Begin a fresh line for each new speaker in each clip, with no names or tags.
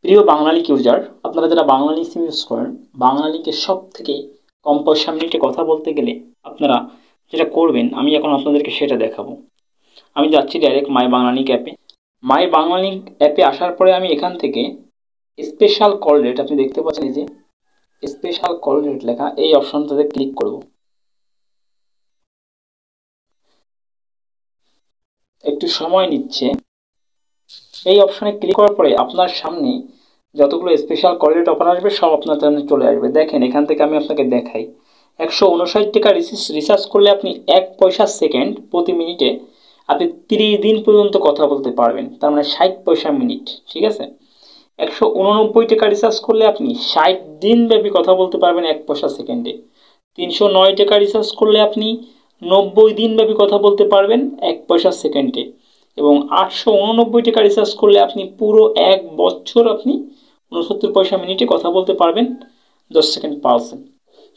প্রিয় বাংলালিংক ইউজার, আপনারা যারা বাংলালিংক সিম ইউজ করেন, বাংলালিংকের সব থেকে কম পয়সা মিনিটে কথা বলতে গেলে আপনারা যেটা করবেন আমি এখন আপনাদেরকে সেটা দেখাবো। আমি যাচ্ছি ডাইরেক্ট মাই বাংলালিংক অ্যাপে। মাই বাংলালিংক অ্যাপে আসার পরে আমি এখান থেকে স্পেশাল কল রেট, আপনি দেখতে পাচ্ছেন এই যে স্পেশাল কল রেট লেখা, এই অপশনটাতে ক্লিক করব। একটু সময় নিচ্ছে। এই অপশনে ক্লিক করার পরে আপনার সামনে যতগুলো স্পেশাল কল রেট অফার আসবে সব আপনার সামনে চলে আসবে। দেখেন এখান থেকে আমি আপনাকে দেখাই। 159 টাকা রিচার্জ করলে আপনি 1 পয়সা সেকেন্ড প্রতি মিনিটে আপনি 30 দিন পর্যন্ত কথা বলতে পারবেন, তার মানে 60 পয়সা মিনিট। ঠিক আছে। 189 টাকা রিচার্জ করলে আপনি 60 দিন ব্যাপী কথা বলতে পারবেন 1 পয়সা সেকেন্ডে। 309 টাকা রিচার্জ করলে আপনি 90 দিন ব্যাপী কথা বলতে পারবেন 1 পয়সা সেকেন্ডে। এবং 889 টাকা রিচার্জ করলে আপনি পুরো 1 বছর আপনি 69 পয়সা মিনিটে কথা বলতে পারবেন 10 সেকেন্ড পালসেন।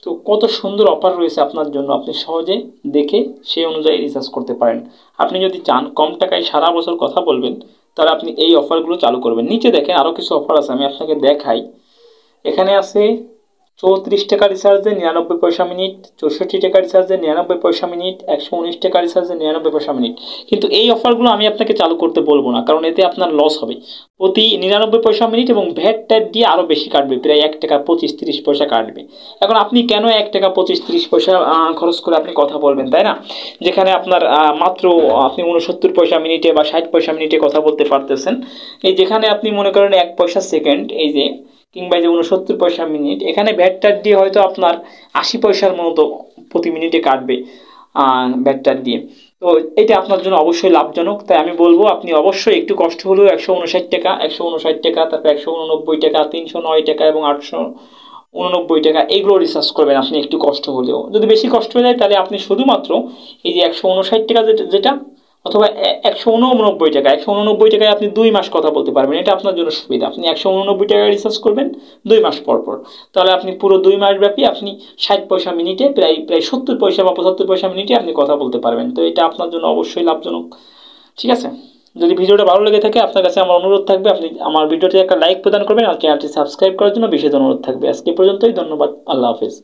তো কত সুন্দর অফার রয়েছে আপনার জন্য, আপনি সহজে দেখে সেই অনুযায়ী রিচার্জ করতে পারেন। আপনি যদি চান কম টাকায় সারা বছর কথা বলবেন তাহলে আপনি এই অফারগুলো চালু করবেন। নিচে দেখেন আরও কিছু অফার আছে, আমি আপনাকে দেখাই। এখানে আছে 34 টাকা রিচার্জে 99 পয়সা মিনিট, 64 টাকা রিচার্জে 99 পয়সা মিনিট, 119 টাকা রিচার্জে 99 পয়সা মিনিট। কিন্তু এই অফারগুলো আমি আপনাকে চালু করতে বলবো না, কারণ এতে আপনার লস হবে। প্রতি 99 পয়সা মিনিট এবং ভ্যাট ট্যাট দিয়ে আরও বেশি কাটবে, প্রায় 1 টাকা 25-30 পয়সা কাটবে। এখন আপনি কেন 1 টাকা 25-30 পয়সা খরচ করে আপনি কথা বলবেন, তাই না? যেখানে আপনার মাত্র আপনি 69 পয়সা মিনিটে বা 60 পয়সা মিনিটে কথা বলতে পারতেছেন। এই যেখানে আপনি মনে করেন 1 পয়সা সেকেন্ড, এই যে কিংবা যে 69 পয়সা মিনিট, এখানে ভ্যাট দিয়ে হয়তো আপনার 80 পয়সার মতো প্রতি মিনিটে কাটবে ভ্যাট দিয়ে। তো এটা আপনার জন্য অবশ্যই লাভজনক। তাই আমি বলবো আপনি অবশ্যই একটু কষ্ট হলেও 159 টাকা, তারপর 189 টাকা, 309 টাকা এবং 889 টাকা এইগুলো রিচার্জ করবেন আপনি একটু কষ্ট হলেও। যদি বেশি কষ্ট হয়ে যায় তাহলে আপনি শুধুমাত্র এই যে 159 টাকা যেটা অথবা 189 টাকা, 189 টাকায় আপনি 2 মাস কথা বলতে পারবেন। এটা আপনার জন্য সুবিধা। আপনি 189 টাকা রিচার্জ করবেন 2 মাস পর পর, তাহলে আপনি পুরো 2 মাস ব্যাপী আপনি 60 পয়সা মিনিটে প্রায় 70 পয়সা বা 75 পয়সা মিনিটে আপনি কথা বলতে পারবেন। তো এটা আপনার জন্য অবশ্যই লাভজনক। ঠিক আছে। যদি ভিডিওটা ভালো লেগে থাকে আপনার কাছে আমার অনুরোধ থাকবে আপনি আমার ভিডিওতে একটা লাইক প্রদান করবেন আর চ্যানেলটি সাবস্ক্রাইব করার জন্য বিশেষ অনুরোধ থাকবে। আজকে পর্যন্তই, ধন্যবাদ, আল্লাহ হাফেজ।